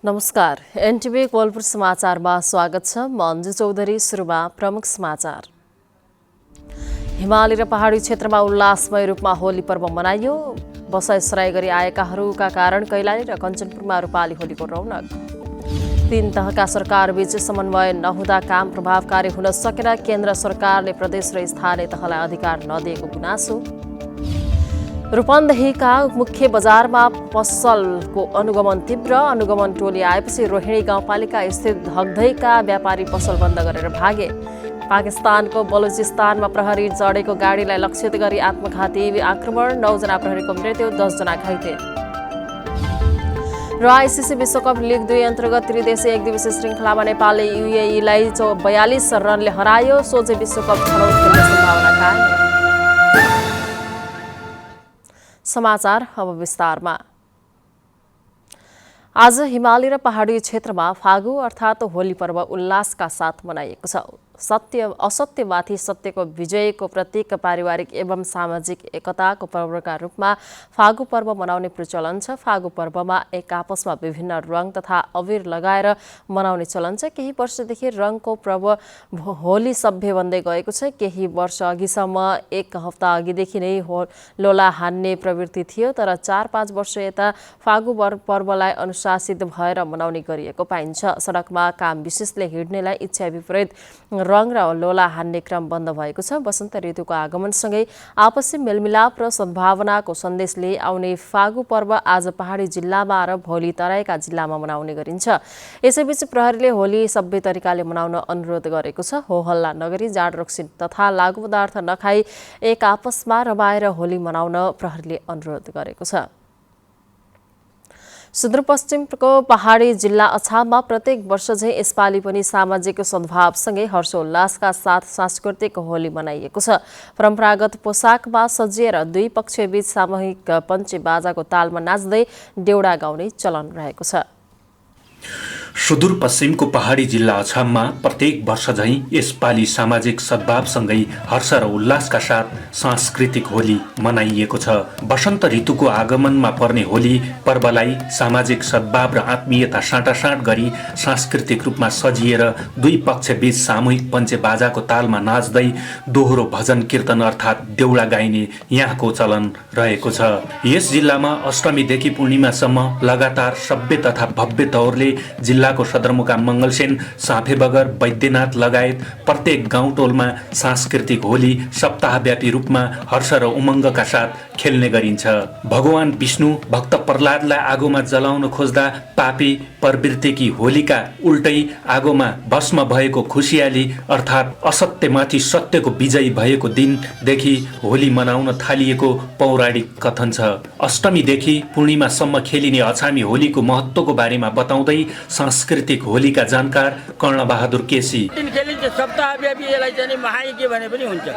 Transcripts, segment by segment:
नमस्कार, एनटिभी कोलपुर समाचारमा स्वागत छ। म अन्जु चौधरी। सुरुमा प्रमुख समाचार। हिमाली र पहाडी क्षेत्रमा उल्लासमय रूपमा होली पर्व मनाइयो। बसाइसराई गरी आएकाहरूका कारण कैलाली र कञ्चनपुरमा रूपाली होलीको रौनक। 3 तहका सरकारबीच समन्वय नहुँदा काम प्रभावकारी हुन सकेन। केन्द्र सरकारले प्रदेश र स्थानीय तहलाई अधिकार नदिएको गुनासो। रूपन्देहीका मुख्य बजारमा पसलको अनुगमन तीव्र। अनुगमन टोली आएपछि रोहिणी गाउँपालिका स्थित धगधैका व्यापारी पसल बन्द गरेर भागे। पाकिस्तानको बलुचिस्तानमा प्रहरी चढेको गाडीलाई लक्षित गरी आत्मघाती आक्रमण। 9 जना प्रहरीको मृत्यु, 10 जना घाइते। र आइसिसी विश्वकप लिग 2 अन्तर्गत त्रिदेशीय एकदिवसीय श्रृङ्खलामा नेपालले युएईलाई 42 रनले हरायो। सोझै विश्वकप छनौट खेल्ने सम्भावना कायम। समाचार अब विस्तारमा। आज हिमाली र पहाडी क्षेत्रमा फागु अर्थात् होली पर्व उल्लासका साथ मनाइएको छ। सत्य असत्यमाथि सत्यको विजयको प्रतीक, पारिवारिक एवं सामाजिक एकताको पर्वका रूपमा फागु पर्व मनाउने प्रचलन छ। फागु पर्वमा एक आपसमा विभिन्न रङ तथा अबिर लगाएर मनाउने चलन छ। केही वर्षदेखि रङको पर्व होली सभ्य बन्दै गएको छ। केही वर्ष अघिसम्म एक हप्ता अघिदेखि नै लोला हान्ने प्रवृत्ति थियो, तर 4-5 वर्ष यता फागु पर्वलाई अनुशासित भएर मनाउने गरिएको पाइन्छ। सडकमा काम विशेषले हिँड्नेलाई इच्छा विपरीत रङ र लोला हान्ने क्रम बन्द भएको छ। वसन्त ऋतुको आगमनसँगै आपसी मेलमिलाप र सद्भावनाको सन्देश लिई आउने फागु पर्व आज पहाडी जिल्लामा र भोलि तराईका जिल्लामा मनाउने गरिन्छ। यसैबीच प्रहरीले होली सभ्य तरिकाले मनाउन अनुरोध गरेको छ। हो हल्ला नगरी, जाँड रक्सी तथा लागु पदार्थ नखाई एक आपसमा रमाएर होली मनाउन प्रहरीले अनुरोध गरेको छ। सुदूरपश्चिमको पहाडी जिल्ला अछाममा प्रत्येक वर्ष झैं यसपालि पनि सामाजिक सद्भावसँगै हर्षोल्लासका साथ सांस्कृतिक होली मनाइएको छ। परम्परागत पोसाकमा सजिएर दुई पक्षबीच सामूहिक पञ्चे बाजाको तालमा नाच्दै देउडा गाउने चलन रहेको छ। सुदूरपश्चिमको पहाडी जिल्ला अछाममा प्रत्येक वर्ष झैं यसपालि सामाजिक सद्भावसँगै हर्ष र उल्लासका साथ सांस्कृतिक होली मनाइएको छ। वसन्त ऋतुको आगमनमा पर्ने होली पर्वलाई सामाजिक सद्भाव र आत्मीयता साँटासाँट गरी सांस्कृतिक रूपमा सजिएर दुई पक्षबीच सामूहिक पञ्चे बाजाको तालमा नाच्दै दोहोरो भजन कीर्तन अर्थात् देउडा गाइने यहाँको चलन रहेको छ। यस जिल्लामा अष्टमीदेखि पूर्णिमासम्म लगातार सभ्य तथा भव्य तौरले जिल्लाको सदरमुकाम मङ्गलसेन, साँफेबगर, वैद्यनाथ लगायत प्रत्येक गाउँ टोलमा सांस्कृतिक होली सप्ताहव्यापी रूपमा हर्ष र उमङ्गका साथ खेल्ने गरिन्छ। भगवान विष्णु भक्त प्रह्लादलाई आगोमा जलाउन खोज्दा पापी प्रवृत्तिकी होलिका उल्टै आगोमा भस्म भएको खुसियाली अर्थात् असत्यमाथि सत्यको विजय भएको दिनदेखि होली मनाउन थालिएको पौराणिक कथन छ। अष्टमीदेखि पूर्णिमासम्म खेलिने अछामी होलीको महत्त्वको बारेमा बताउँदै सांस्कृतिक होलीका जानकार कर्णबहादुर केसी, खेलिन्छ सप्ताहव्यापी यसलाई चाहिँ महायज्ञ भने पनि हुन्छ।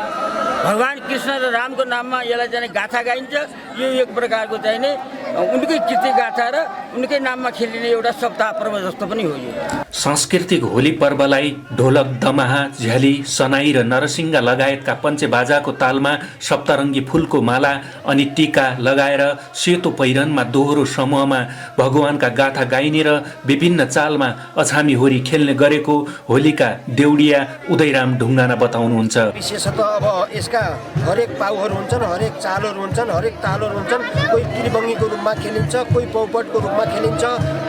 भगवान कृष्ण र रामको नाममा यसलाई चाहिँ गाथा गाइन्छ। यो एक प्रकारको चाहिँ नि उनकै कीर्ति गाथा र उनकै नाममा खेलिने एउटा सप्ताह पर्व जस्तो पनि हो। यो सांस्कृतिक होली पर्वलाई ढोलक, दमाहा, झ्याली, सनाई र नरसिंगा लगायतका पञ्चे बाजाको तालमा सप्तरङ्गी फुलको माला अनि टीका लगाएर सेतो पहिरनमा दोहोरो समूहमा भगवानका गाथा गाइने र विभिन्न चालमा अछामी होली खेल्ने गरेको होलीका देउडिया उदयराम ढुङ्गाना बताउनुहुन्छ। विशेषतः अब यसका हरेक पाउहरू हुन्छन्, हरेक चालहरू हुन्छन्, हरेक तालहरू हुन्छन्। कोही त्रिभङ्गीको रूपमा खेलिन्छ, कोही पौपटको रूपमा खेलिन्छ,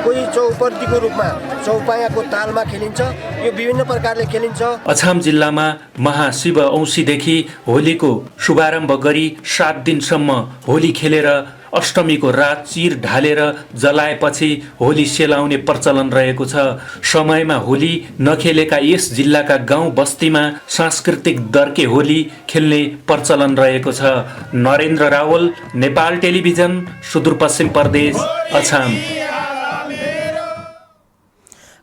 कोही चौपर्तीको रूपमा चौपायाको तालमा खेलिन्छ। यो विभिन्न प्रकारले खेलिन्छ। अछाम जिल्लामा महाशिव औँसीदेखि होलीको शुभारम्भ गरी 7 दिनसम्म होली खेलेर अष्टमीको रात चिर ढालेर जलाएपछि होली सेलाउने प्रचलन रहेको छ। समयमा होली नखेलेका यस जिल्लाका गाउँ बस्तीमा सांस्कृतिक दर्के होली खेल्ने प्रचलन रहेको छ। नरेन्द्र रावल, नेपाल टेलिभिजन, सुदूरपश्चिम प्रदेश, अछाम।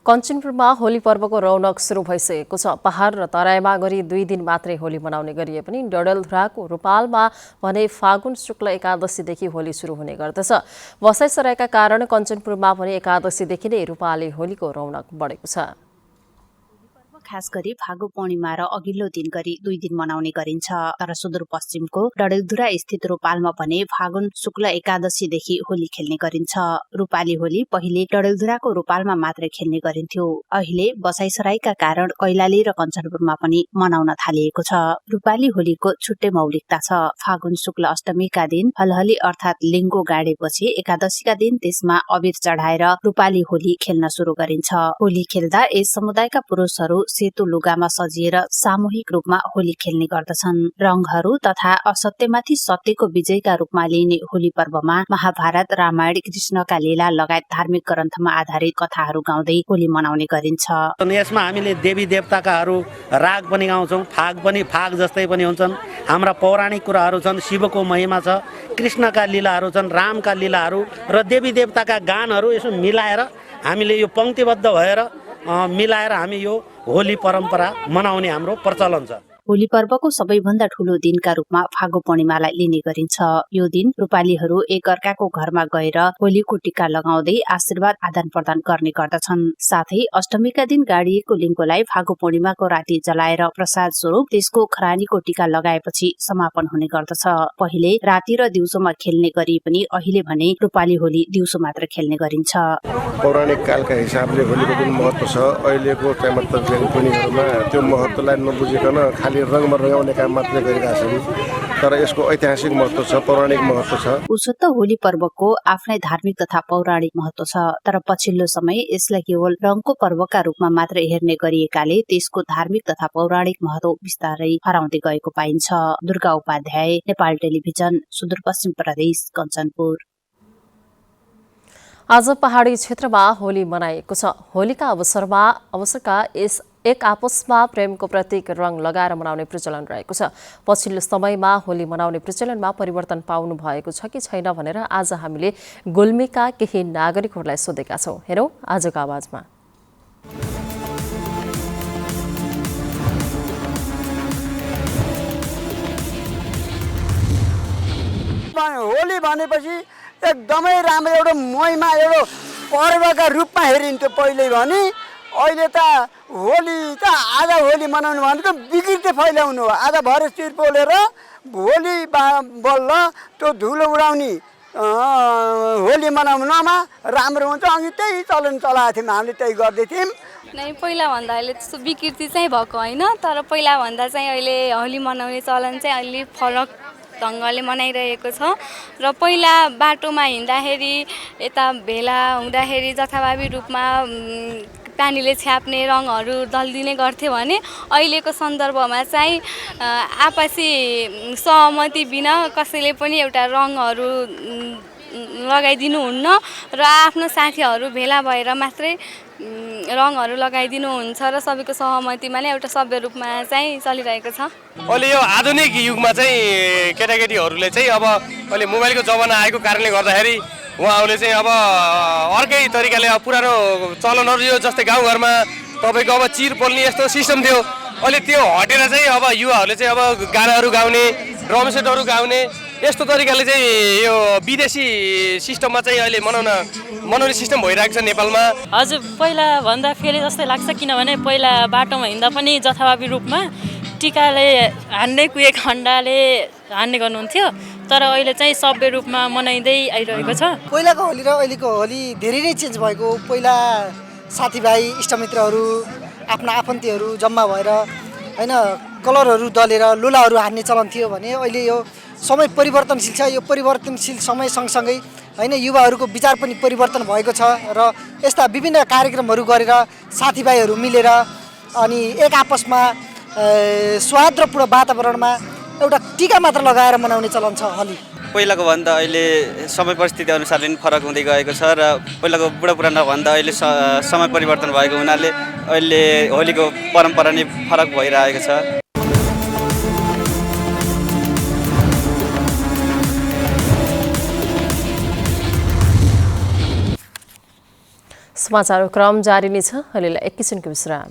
कञ्चनपुरमा होली पर्वको रौनक सुरु भइसकेको छ। पहाड र तराईमा गरी 2 दिन मात्रै होली मनाउने गरिए पनि डडेलधुराको रूपालमा भने फागुन शुक्ल एकादशीदेखि होली सुरु हुने गर्दछ। बसाइसराईका कारण कञ्चनपुरमा पनि एकादशीदेखि नै रूपाली होलीको रौनक बढेको छ। खास गरी फागु पूर्णिमा र अघिल्लो दिन गरी 2 दिन मनाउने गरिन्छ। तर सुदूरपश्चिमको डडेलधुरा स्थित रूपालमा भने फागुन शुक्ल एकादशीदेखि होली खेल्ने गरिन्छ। रूपाली होली पहिले डडेलधुराको रूपालमा मात्रै खेल्ने गरिन्थ्यो। अहिले बसाइसराईका कारण कैलाली र कञ्चनपुरमा पनि मनाउन थालिएको छ। रूपाली होलीको छुट्टै मौलिकता छ। फागुन शुक्ल अष्टमीका दिन हलहली अर्थात लिङ्गो गाडेपछि एकादशीका दिन त्यसमा अबिर चढाएर रूपाली होली खेल्न शुरू गरिन्छ। होली खेल्दा यस समुदायका पुरुषहरू सेतो लुगामा सजिएर सामूहिक रूपमा होली खेल्ने गर्दछन्। रंगहरू तथा असत्यमाथि सत्यको विजयका रूपमा लिइने होली पर्वमा महाभारत, रामायण, कृष्णका लीला लगायत धार्मिक ग्रन्थमा आधारित कथाहरू गाउँदै होली मनाउने गरिन्छ। यसमा हामीले देवी देवताकाहरू राग पनि गाउँछौँ। फाग पनि फाग जस्तै पनि हुन्छन्। हाम्रा पौराणिक कुराहरू छन्। शिवको महिमा छ, कृष्णका लीलाहरू छन्, रामका लीलाहरू र देवी देवताका गानहरू यसो मिलाएर हामीले यो पंक्तिबद्ध भएर मिलाएर हामी यो होली परम्परा मनाउने हाम्रो प्रचलन छ। होली पर्वको सबैभन्दा ठूलो दिनका रूपमा फागु पूर्णिमालाई लिने गरिन्छ। यो दिन रूपालीहरू एक अर्काको घरमा गएर होलीको टीका लगाउँदै आशीर्वाद आदान प्रदान गर्ने गर्दछन्। साथै अष्टमीका दिन गाडिएको लिङ्गोलाई फागु पूर्णिमाको राति जलाएर प्रसाद स्वरूप त्यसको खरानीको टीका लगाएपछि समापन हुने गर्दछ। पहिले राति र दिउँसोमा खेल्ने गरी पनि अहिले भने रूपाली होली दिउँसो मात्र खेल्ने गरिन्छ। पौराणिक कालका हिसाबले होलीको जुन महत्व छ अहिलेको त्यो महत्वलाई नबुझिकन खालि रङमा रंगाउने काम मात्रै गरिरहेका छन्। तर यसको ऐतिहासिक महत्व छ, पौराणिक महत्व छ। उसो त होली पर्वको आफ्नै धार्मिक तथा पौराणिक महत्व छ। तर पछिल्लो समय यसलाई केवल रङको पर्वका रूपमा मात्र हेर्ने गरिएकाले त्यसको धार्मिक तथा पौराणिक महत्व बिस्तारै हराउँदै गएको पाइन्छ। दुर्गा उपाध्याय, नेपाल टेलिभिजन, सुदूरपश्चिम प्रदेश, कञ्चनपुर। आज पहाडी क्षेत्रमा होली मनाइएको छ। होलीका अवसरका एक आपसमा प्रेमको प्रतीक रङ लगाएर मनाउने प्रचलन रहेको छ। पछिल्लो समयमा होली मनाउने प्रचलनमा परिवर्तन पाउनु भएको छ कि छैन भनेर आज हामीले गुल्मीका केही नागरिकहरूलाई सोधेका छौं। हेरौं आजको आवाजमा। होली भनेपछि एकदमै राम्रो एउटा महिमा एउटा पर्वका रूपमा हेरिन्थ्यो पहिले भने। अहिले त होली त आज होली मनाउनु भनेको विकृति फैलाउनु हो। आज भरे चिर पोलेर होली बल्ल त्यो धुलो उडाउने होली मनाउनमा राम्रो हुन्छ। अघि त्यही चलन चलाएको थियौँ, हामीले त्यही गर्दै थियौँ। नै पहिलाभन्दा अहिले त्यस्तो विकृति चाहिँ भएको होइन। तर पहिलाभन्दा चाहिँ अहिले होली मनाउने चलन चाहिँ अलि फरक ढङ्गले मनाइरहेको छ। र पहिला बाटोमा हिँड्दाखेरि यता भेला हुँदाखेरि जथाभावी रूपमा पानीले छ्याप्ने रङहरू दल्दिने गर्थ्यो भने अहिलेको सन्दर्भमा चाहिँ आपसी सहमति बिना कसैले पनि एउटा रङहरू लगाइदिनुहुन्न र आफ्नो साथीहरू भेला भएर मात्रै रङहरू लगाइदिनुहुन्छ र सबैको सहमतिमा नै एउटा सभ्य रूपमा चाहिँ चलिरहेको छ। अहिले यो आधुनिक युगमा चाहिँ केटाकेटीहरूले चाहिँ अब अहिले मोबाइलको जमाना आएको कारणले गर्दाखेरि उहाँहरूले चाहिँ अब अर्कै तरिकाले अब पुरानो चलनहरू यो जस्तै गाउँघरमा तपाईँको अब चिर पोल्ने यस्तो सिस्टम थियो। अहिले त्यो हटेर चाहिँ अब युवाहरूले चाहिँ अब गानाहरू गाउने, ड्रम सेटहरू गाउने यस्तो तरिकाले चाहिँ यो विदेशी सिस्टममा चाहिँ अहिले मनाउने सिस्टम भइरहेको छ नेपालमा। हजुर, पहिला भन्दा फेरि जस्तै लाग्छ। किनभने पहिला बाटोमा हिँड्दा पनि जथाभावी रूपमा टिकाले हान्ने कुहे खण्डाले हान्ने गर्नुहुन्थ्यो। तर अहिले चाहिँ सभ्य रूपमा मनाइँदै आइरहेको छ। पहिलाको होली र अहिलेको होली धेरै नै चेन्ज भएको। पहिला साथीभाइ इष्टमित्रहरू आफ्ना आफन्तीहरू जम्मा भएर होइन कलरहरू दलेर लुलाहरू हान्ने चलन थियो भने अहिले यो समय परिवर्तनशील छ। यो परिवर्तनशील समय सँगसँगै होइन युवाहरूको विचार पनि परिवर्तन भएको छ र यस्ता विभिन्न कार्यक्रमहरू गरेर साथीभाइहरू मिलेर अनि एक आपसमा सौहार्दपूर्ण वातावरणमा एउटा टीका मात्र लगाएर मनाउने चलन छ होली। पहिलाको भन्दा अहिले समय परिस्थिति अनुसारले पनि फरक हुँदै गएको छ र पहिलाको बुढापुरानो भन्दा अहिले समय परिवर्तन भएको हुनाले अहिले होलीको परम्परा नै फरक भइरहेको छ। समाचारको क्रम जारी नै छ। अहिलेलाई एकैछिनको विश्राम।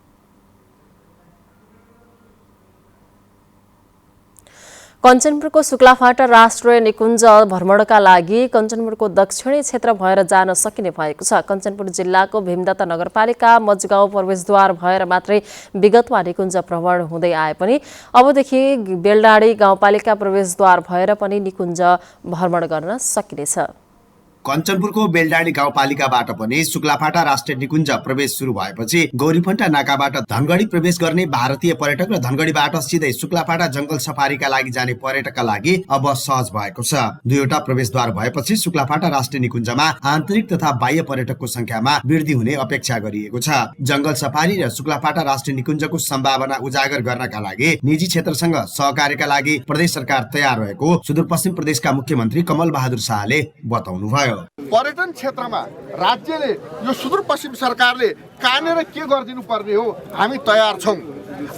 कञ्चनपुरको शुक्लाफाटा राष्ट्रिय निकुञ्ज भ्रमणका लागि कञ्चनपुरको दक्षिणी क्षेत्र भएर जान सकिने भएको छ। कञ्चनपुर जिल्लाको भीमदत्त नगरपालिका मजगाउँ प्रवेशद्वार भएर मात्रै विगतमा निकुञ्ज भ्रमण हुँदै आए पनि अबदेखि बेलडाँडी गाउँपालिका प्रवेशद्वार भएर पनि निकुञ्ज भ्रमण गर्न सकिनेछ। कञ्चनपुरको बेलडाँडी गाउँपालिकाबाट पनि शुक्लाफाटा राष्ट्रिय निकुञ्ज प्रवेश सुरु भएपछि गौरीफन्टा नाकाबाट धनगढी प्रवेश गर्ने भारतीय पर्यटक र धनगढीबाट सिधै शुक्लाफाटा जंगल सफारीका लागि जाने पर्यटकका लागि अब सहज भएको छ। दुईवटा प्रवेशद्वार भएपछि शुक्लाफाटा राष्ट्रिय निकुञ्जमा आन्तरिक तथा बाह्य पर्यटकको संख्यामा वृद्धि हुने अपेक्षा गरिएको छ। जंगल सफारी र शुक्लाफाटा राष्ट्रिय निकुञ्जको सम्भावना उजागर गर्नका लागि निजी क्षेत्रसँग सहकार्यका लागि प्रदेश सरकार तयार रहेको सुदूरपश्चिम प्रदेशका मुख्यमन्त्री कमल बहादुर शाहले बताउनुभयो। पर्यटन क्षेत्रमा राज्यले यो सुदूरपश्चिम सरकारले कहाँनिर के गरिदिनु पर्ने हो हामी तयार छौँ।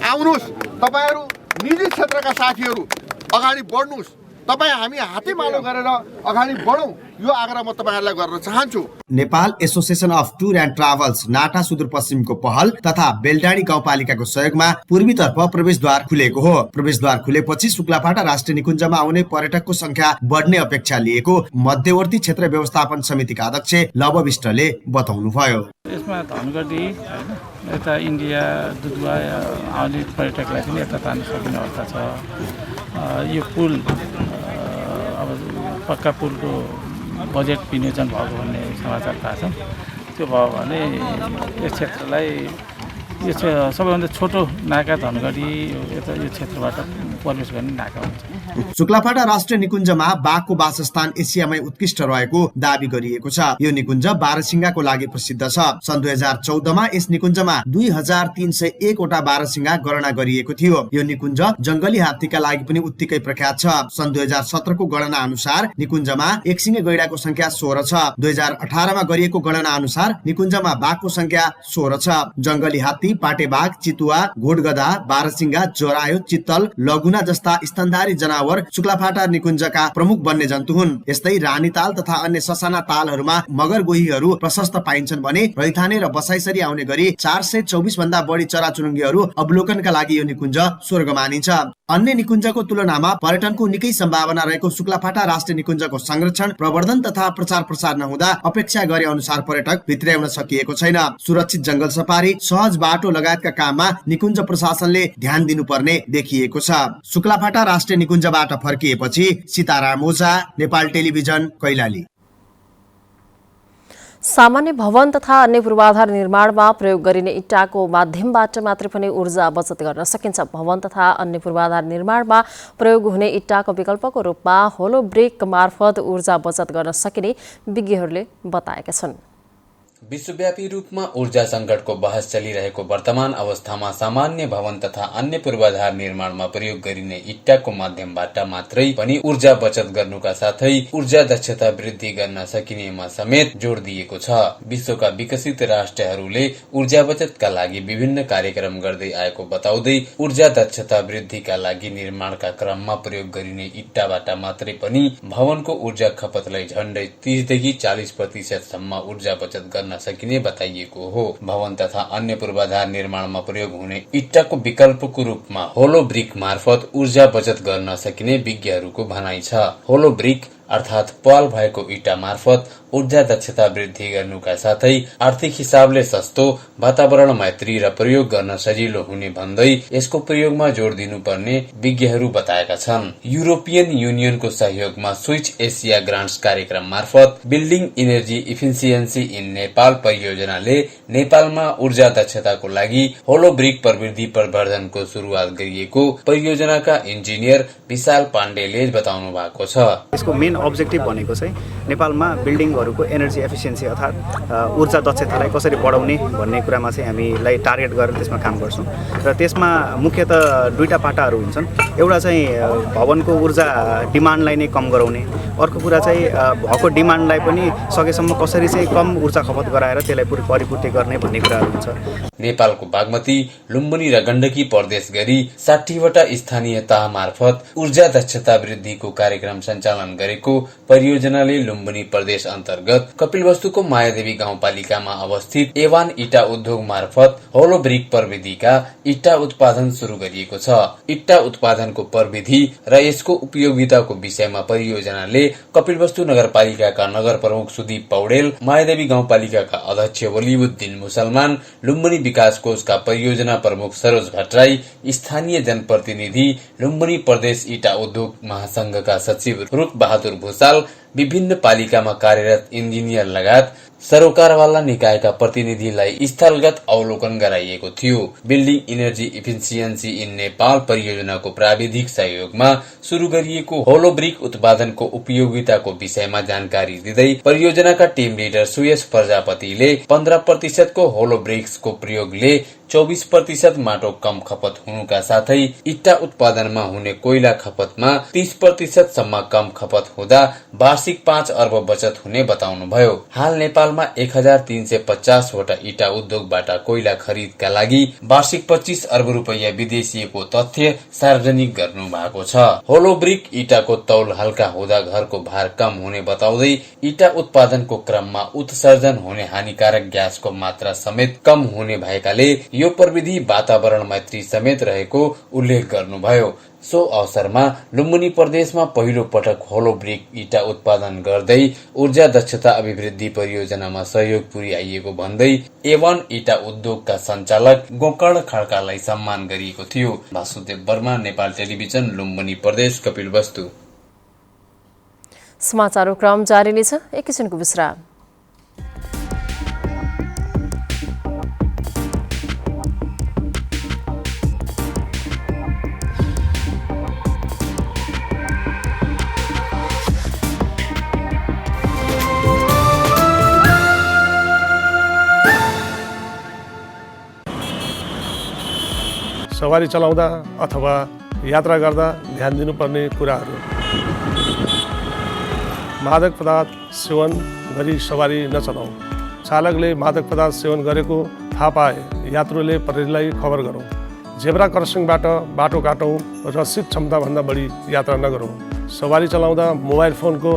आउनुहोस् तपाईहरू निजी क्षेत्रका साथीहरू अगाडि बढ्नुहोस्। तपाईँ हामी हातेमालो गरेर अगाडि बढौँ यो आग्रह म तपाईहरुलाई गर्न चाहन्छु। Nepal association of tour and travels NATTA सुदूरपश्चिमको पहल तथा बेलडाँडी गाउँपालिकाको सहयोगमा पूर्वीतर्फ प्रवेशद्वार खुलेको हो। प्रवेशद्वार खुलेपछि शुक्लाफाटा राष्ट्रिय निकुञ्जमा आउने पर्यटकको संख्या बढ्ने अपेक्षा लिएको मध्यवर्ती क्षेत्र व्यवस्थापन समितिका अध्यक्ष लव विष्टले बताउनुभयो। यसमा धनगढी यता इन्डिया दुधुवा आउने पर्यटकलाई पनि यता तान्न सकिने अवस्था छ। यो पुल अब पक्का पुलको बजेट विनियोजन भएको भन्ने समाचार थाहा छ। त्यो भयो भने यस क्षेत्रलाई यो सबैभन्दा छोटो नाका धनगढी यो क्षेत्रबाट प्रवेश गर्ने नाका हुन्छ। शुक्लाफाटा राष्ट्रिय निकुञ्जमा बाघको वासस्थान एसियामै उत्कृष्ट रहेको दावी गरिएको छ। यो निकुञ्ज बारहसिंगाको लागि प्रसिद्ध छ। सन् 2014मा यस निकुञ्जमा 2301 वटा बारहसिंगा गणना गरिएको थियो। यो निकुञ्ज जंगली हात्तीका लागि पनि उत्तिकै प्रख्यात छ। सन् 2017 को गणना अनुसार निकुञ्जमा एकसिङे गैंडाको संख्या 16 छ। 2018मा गरिएको गणना अनुसार निकुञ्जमा बाघको संख्या 16 छ। जंगली हात्ती, पाटेबाघ, चितुवा, घोडगधा, बारहसिंगा, जरायो, चित्तल, लगुना जस्ता स्तनधारी जनावर शुक्लाफाटा निकुञ्जका प्रमुख वन्य जन्तु हुन्। यस्तै रानीताल तथा अन्य ससाना तालहरूमा मगर गोहीहरू प्रशस्त पाइन्छन् भने रैथाने र बसाइसरी आउने गरी 424 भन्दा बढी चराचुरुङ्गीहरू अवलोकनका लागि यो निकुञ्ज स्वर्ग मानिन्छ। अन्य निकुञ्जको तुलनामा पर्यटनको निकै सम्भावना रहेको शुक्लाफाटा राष्ट्रिय निकुञ्जको संरक्षण, प्रवर्धन तथा प्रचार प्रसार नहुँदा अपेक्षा गरे अनुसार पर्यटक भित्र्याउन सकिएको छैन। सुरक्षित जंगल सफारी, सहज बाटो लगायतका काममा निकुञ्ज प्रशासनले ध्यान दिनुपर्ने देखिएको छ। शुक्लाफाटा राष्ट्रिय निकुञ्जबाट फर्किएपछि सीताराम ओझा, नेपाल टेलिभिजन, कैलाली। सामान्य भवन तथा अन्य पूर्वाधार निर्माणमा प्रयोग गरिने इँटाको माध्यमबाट मात्रै पनि ऊर्जा बचत गर्न सकिन्छ। भवन तथा अन्य पूर्वाधार निर्माणमा प्रयोग हुने इँटाको विकल्पको रूपमा होलो ब्रिक मार्फत ऊर्जा बचत गर्न सकिने विज्ञहरूले बताएका छन्। विश्वव्यापी रूपमा ऊर्जा संकटको बहस चलिरहेको वर्तमान अवस्थामा सामान्य भवन तथा अन्य पूर्वाधार निर्माणमा प्रयोग गरिने इँटाको माध्यमबाट मात्रै पनि ऊर्जा बचत गर्नुका साथै ऊर्जा दक्षता वृद्धि गर्न सकिनेमा समेत जोड़ दिएको छ। विश्वका विकसित राष्ट्रहरूले ऊर्जा बचतका लागि विभिन्न कार्यक्रम गर्दै आएको बताउँदै ऊर्जा दक्षता वृद्धिका लागि निर्माणका क्रममा प्रयोग गरिने इँटाबाट मात्रै पनि भवनको ऊर्जा खपतलाई झण्डै 30 देखि 40% सम्म ऊर्जा बचत गर्न सकिने बताइएको हो। भवन तथा अन्य पूर्वाधार निर्माणमा प्रयोग हुने इँटाको विकल्पको रूपमा होलो ब्रिक मार्फत ऊर्जा बचत गर्न सकिने विज्ञहरूको भनाइ छ। होलो ब्रिक अर्थात पाल भएको इँटा मार्फत ऊर्जा दक्षता वृद्धि गर्नुका साथै आर्थिक हिसाबले सस्तो, वातावरण मैत्री र प्रयोग गर्न सजिलो हुने भन्दै यसको प्रयोगमा जोड़ दिनुपर्ने विज्ञहरू बताएका छन्। युरोपियन युनियनको सहयोगमा स्विच एसिया ग्रान्ट्स कार्यक्रम मार्फत building energy efficiency in Nepal परियोजनाले नेपालमा ऊर्जा दक्षताको लागि होलो ब्रिक प्रविधि प्रवर्धनको शुरुआत गरिएको परियोजनाका इन्जिनियर विशाल पाण्डेले बताउनु भएको छ। यसको मेन अब्जेक्टिभ भनेको चाहिँ नेपालमा बिल्डिङहरूको एनर्जी एफिसियन्सी अर्थात् ऊर्जा दक्षतालाई कसरी बढाउने भन्ने कुरामा चाहिँ हामीलाई टार्गेट गरेर त्यसमा काम गर्छौँ। र त्यसमा मुख्यतः दुईटा पाटाहरू हुन्छन्। एउटा चाहिँ भवनको ऊर्जा डिमान्डलाई नै कम गराउने, अर्को कुरा चाहिँ भएको डिमान्डलाई पनि सकेसम्म कसरी चाहिँ कम ऊर्जा खपत गराएर त्यसलाई परिपूर्ति गर्ने भन्ने कुराहरू हुन्छ। नेपालको बागमती, लुम्बिनी र गण्डकी प्रदेश गरी 60 वटा स्थानीय तह मार्फत ऊर्जा दक्षता वृद्धिको कार्यक्रम सञ्चालन गरेको परियोजनाले लुम्बिनी प्रदेश अन्तर्गत अन्तर्गत कपिलवस्तुको मायादेवी गाउँपालिकामा अवस्थित एवान इटा उद्योग मार्फत होलो ब्रिक प्रविधिका इट्टा उत्पादन शुरू गरिएको छ। इट्टा उत्पादनको प्रविधि र यसको उपयोगिताको विषयमा परियोजनाले कपिलवस्तु नगरपालिकाका नगर प्रमुख सुदीप पौडेल, मायादेवी गाउँपालिकाका अध्यक्ष वलिउद्दिन मुसलमान, लुम्बिनी विकास कोषका परियोजना प्रमुख सरोज भट्टराई, स्थानीय जनप्रतिनिधि, लुम्बिनी प्रदेश इटा उद्योग महासंघका सचिव रुख बहादुर भूषाल, विभिन्न पालिकामा कार्यरत इन्जिनियर लगायत सरोकारवाला निकायका प्रतिनिधिलाई स्थलगत अवलोकन गराइएको थियो। Building energy efficiency in Nepal परियोजनाको प्राविधिक सहयोगमा शुरू गरिएको होलो ब्रिक उत्पादनको उपयोगिताको विषयमा जानकारी दिँदै परियोजनाका टिम लिडर सुयश प्रजापतिले 15% को होलो ब्रिक्सको प्रयोगले 24% माटो कम खपत हुनुका साथै इट्टा उत्पादनमा हुने कोइला खपतमा 30% सम्म कम खपत हुँदा वार्षिक 5 अर्ब बचत हुने बताउनुभयो। हाल नेपालमा 1350 वटा इटा उद्योगबाट कोइला खरिदका लागि वार्षिक 25 अर्ब रुपैयाँ विदेशिएको तथ्य सार्वजनिक गर्नु भएको छ। होलो ब्रिक इटाको तौल हल्का हुँदा घरको भार कम हुने बताउँदै इटा उत्पादनको क्रममा उत्सर्जन हुने हानिकारक ग्यासको मात्रा समेत कम हुने भएकाले यो प्रविधि वातावरण मैत्री समेत रहेको उल्लेख गर्नुभयो। सो अवसरमा लुम्बिनी प्रदेशमा पहिलो पटक होलो ब्रिक इटा उत्पादन गर्दै ऊर्जा दक्षता अभिवृद्धि परियोजनामा सहयोग पुर्याइएको भन्दै एवान इटा उद्योगका संचालक गोकर्ण खड्कालाई सम्मान गरिएको थियो। वासुदेव वर्मा, नेपाल टेलिभिजन, लुम्बिनी प्रदेश, कपिलवस्तु। समाचारको क्रम जारी नै छ, एकैछिनको विश्राम। सवारी चलाउँदा अथवा यात्रा गर्दा ध्यान दिनुपर्ने कुराहरू। मादक पदार्थ सेवन गरी सवारी नचलाऊ। चालकले मादक पदार्थ सेवन गरेको थाहा पाए यात्रुले प्रहरीलाई खबर गरौँ। जेब्रा क्रसिङबाट बाटो काटौँ र सिट क्षमताभन्दा बढी यात्रा नगरौँ। सवारी चलाउँदा मोबाइल फोनको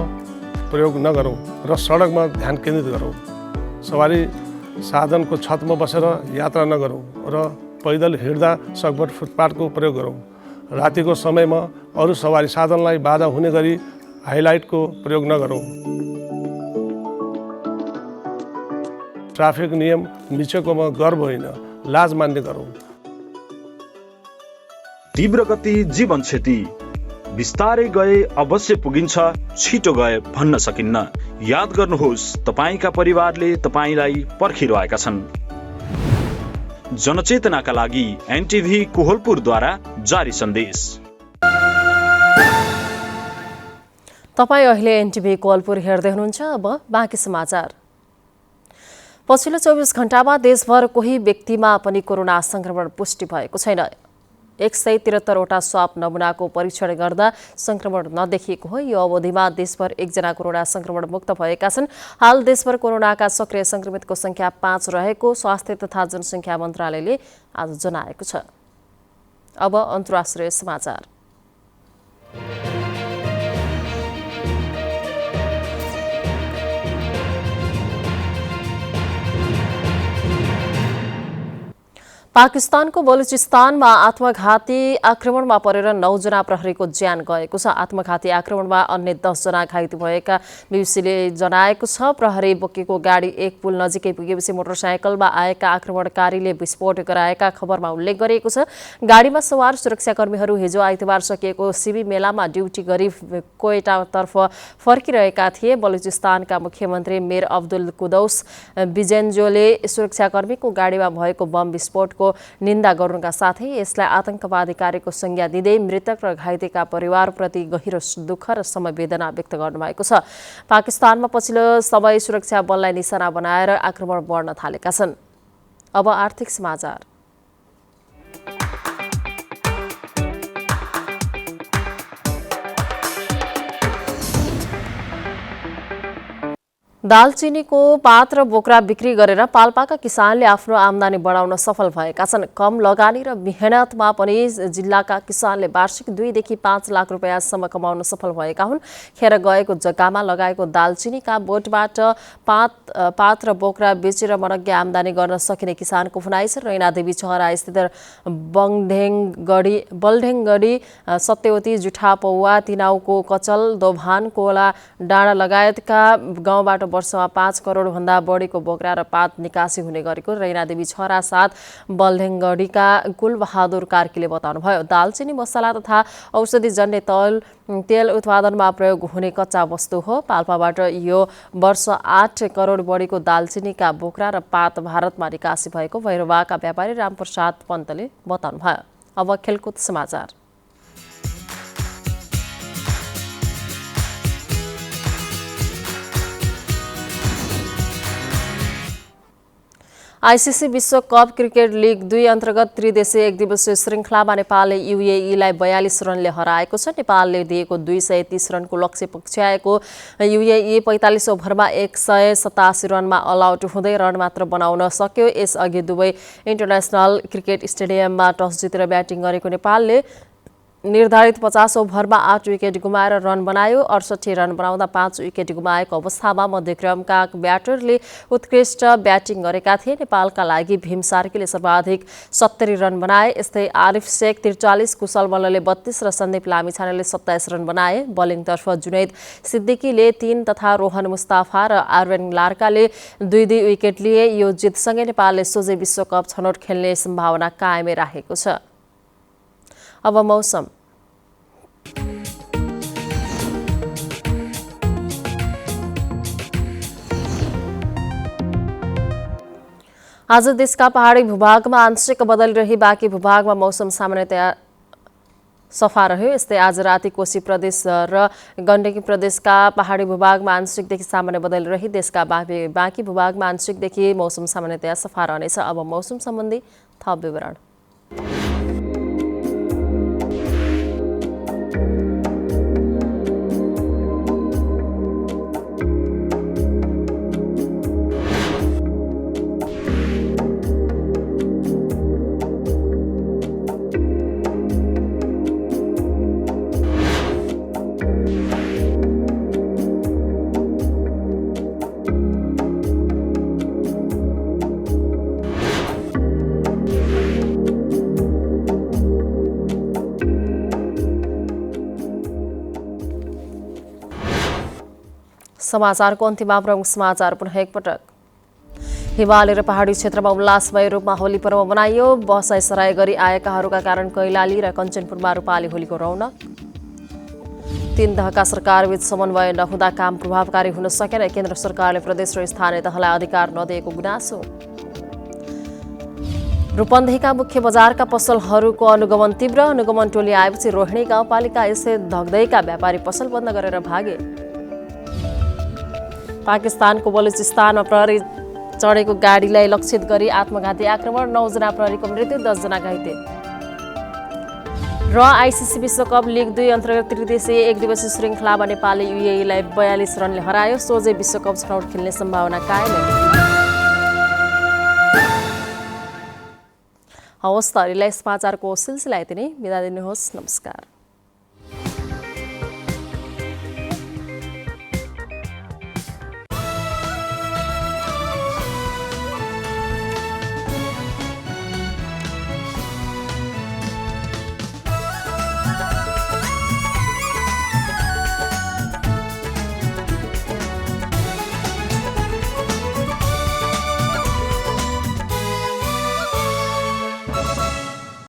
प्रयोग नगरौँ र सडकमा ध्यान केन्द्रित गरौँ। सवारी साधनको छतमा बसेर यात्रा नगरौँ र पैदल हिँड्दा सकभर फुटपाथको प्रयोग गरौँ। रातिको समयमा अरू सवारी साधनलाई बाधा हुने गरी हाइलाइटको प्रयोग नगरौँ। ट्राफिक नियम मिचेकोमा गर्व होइन, लाज मान्ने गरौँ। तीव्र गति जीवन क्षति, बिस्तारै गए अवश्य पुगिन्छ, छिटो गए भन्न सकिन्न। याद गर्नुहोस्, तपाईका परिवारले तपाईलाई पर्खिरहेका छन्। जनचेतनाका लागि एनटिभी कोहलपुरद्वारा जारी सन्देश। तपाईँ अहिले एनटिभी कोहलपुर हेर्दै हुनुहुन्छ। अब बाँकी समाचार। पछिल्लो 24 घण्टामा देशभर कोही व्यक्तिमा पनि कोरोना संक्रमण पुष्टि भएको छैन। 173 वटा स्वाब नमुनाको परीक्षण गर्दा संक्रमण नदेखिएको हो। यो अवधिमा देशभर 1 जना कोरोना संक्रमण मुक्त भएका छन्। हाल देशभर कोरोनाका सक्रिय संक्रमितको संख्या 5 रहेको स्वास्थ्य तथा जनसङ्ख्या मन्त्रालयले आज जनाएको छ। अब अन्तर्राष्ट्रिय समाचार। पाकिस्तानको बलुचिस्तानमा आत्मघाती आक्रमणमा परेर 9 जना प्रहरीको ज्यान गएको छ। आत्मघाती आक्रमणमा अन्य 10 जना घाइते भएका बीबीसीले जनाएको छ। प्रहरी बोकेको गाडी एक पुल नजिकै पुगेपछि मोटरसाइकलमा आएका आक्रमणकारीले विस्फोट गराएका खबरमा उल्लेख गरिएको छ। गाडीमा सवार सुरक्षाकर्मीहरू हिजो आइतबार सकिएको सिबी मेलामा ड्युटी गरी कोइटातर्फ फर्किरहेका थिए। बलुचिस्तानका मुख्यमन्त्री मेयर अब्दुल कुदौस बिजेन्जोले सुरक्षाकर्मीको गाडीमा भएको बम विस्फोटको निन्दा गर्नुका साथै यसलाई आतंकवादी कार्यको संज्ञा दिँदै मृतक र घाइतेका परिवारप्रति गहिरो दुःख र समवेदना व्यक्त गर्नुभएको छ। पाकिस्तानमा पछिल्लो समय सुरक्षा बललाई निशाना बनाएर आक्रमण बढ्न थालेका छन्। अब आर्थिक समाचार। दालचिनीको पात र बोक्रा बिक्री गरेर पाल्पाका किसानले आफ्नो आम्दानी बढाउन सफल भएका छन्। कम लगानी र मेहनतमा पनि जिल्लाका किसानले वार्षिक 2 देखि 5 लाख रुपैयाँसम्म कमाउन सफल भएका हुन्। खेर गएको जग्गामा लगाएको दालचिनीका बोटबाट पात र बोक्रा बेचेर मनग्गे आम्दानी गर्न सकिने किसानको भनाइ छ। रैनादेवी छहरा स्थित बल्ढेङगढी सत्यवती जुठा पौवा तिनाउको कचल दोभान कोला डाँडा लगायतका गाउँबाट वर्षमा 5 करोड भन्दा बढीको बोक्रा र पात निकासी हुने गरेको रैनादेवी छहरा साथ बल्ढेङगढीका कुलबहादुर कार्कीले बताउनुभयो। दालचिनी मसला तथा औषधिजन्य तेल उत्पादनमा प्रयोग हुने कच्चा वस्तु हो। पाल्पाबाट यो वर्ष 8 करोड बढीको दालचिनीका बोक्रा र पात भारतमा निकासी भएको भैरवाका व्यापारी रामप्रसाद पन्तले बताउनुभयो। अब खेलकुद समाचार। आईसीसी विश्व कप क्रिकेट लिग 2 अन्तर्गत त्रिदेशीय एकदिवसीय श्रृङ्खलामा नेपालले यूएईलाई 42 रनले हराएको छ। नेपालले दिएको 230 रनको लक्ष्य पछ्याएको यूएई 45 ओभरमा 187 रनमा अल आउट हुँदै रन मात्र बनाउन सक्यो। यसअघि दुवै इन्टरनेसनल क्रिकेट स्टेडियममा टस जितेर ब्याटिङ गरेको नेपालले निर्धारित 50 ओभरमा 8 विकेट गुमाएर रन बनायो। 68 रन बनाउँदा 5 विकेट गुमाएको अवस्थामा मध्यक्रमका ब्याटरले उत्कृष्ट ब्याटिङ गरेका थिए। नेपालका लागि भीम सार्कीले सर्वाधिक 70 रन बनाए। यस्तै आरिफ शेख 43, कुशल मल्लले 32 र सन्दीप लामिछानेले 27 रन बनाए। बलिङतर्फ जुनैद सिद्दिकीले 3 तथा रोहन मुस्ताफा र आर्वेन लार्काले 2-2 विकेट लिए। यो जितसँगै नेपालले सोझै विश्वकप छनौट खेल्ने सम्भावना कायमै राखेको छ। अब मौसम। आज देशका पहाडी भूभागमा आंशिक बदलिरही बाँकी भूभागमा मौसम सामान्यतया सफा रह्यो। यस्तै आज राति कोशी प्रदेश र गण्डकी प्रदेशका पहाडी भूभागमा आंशिकदेखि सामान्य बदलिरही देशका बाँकी भूभागमा आंशिकदेखि मौसम सामान्यतया सफा रहनेछ। अब मौसम सम्बन्धी थप विवरण। समाचारको अन्तिममा प्रमुख समाचार पुनः एकपटक। हिमाली र पहाडी क्षेत्रमा उल्लासमय रूपमा होली पर्व मनाइयो। बसाइसराई गरी आएकाहरूका कारण कैलाली र कञ्चनपुरमा रूपाली होलीको रौनक। 3 तहका सरकारबीच समन्वय नहुँदा काम प्रभावकारी हुन सकेन। केन्द्र सरकारले प्रदेश र स्थानीय तहलाई अधिकार नदिएको गुनासो। रूपन्देहीका मुख्य बजारका पसलहरूको अनुगमन तीव्र। अनुगमन टोली आएपछि रोहिणी गाउँपालिका यसै धग्दैका व्यापारी पसल बन्द गरेर भागे। पाकिस्तानको बलुचिस्तानमा प्रहरी चढेको गाडीलाई लक्षित गरी आत्मघाती आक्रमण। 9 जना प्रहरीको मृत्यु, 10 जना घाइते। र आईसीसी विश्वकप लिग 2 अन्तर्गत त्रिदेशीय एकदिवसीय श्रृङ्खलामा नेपालले यूएईलाई 42 रनले हरायो। सोझै विश्वकप छनौट खेल्ने सम्भावना कायम। हवस् त अहिलेलाई समाचारको सिलसिला यति नै। बिदा दिनुहोस्। नमस्कार।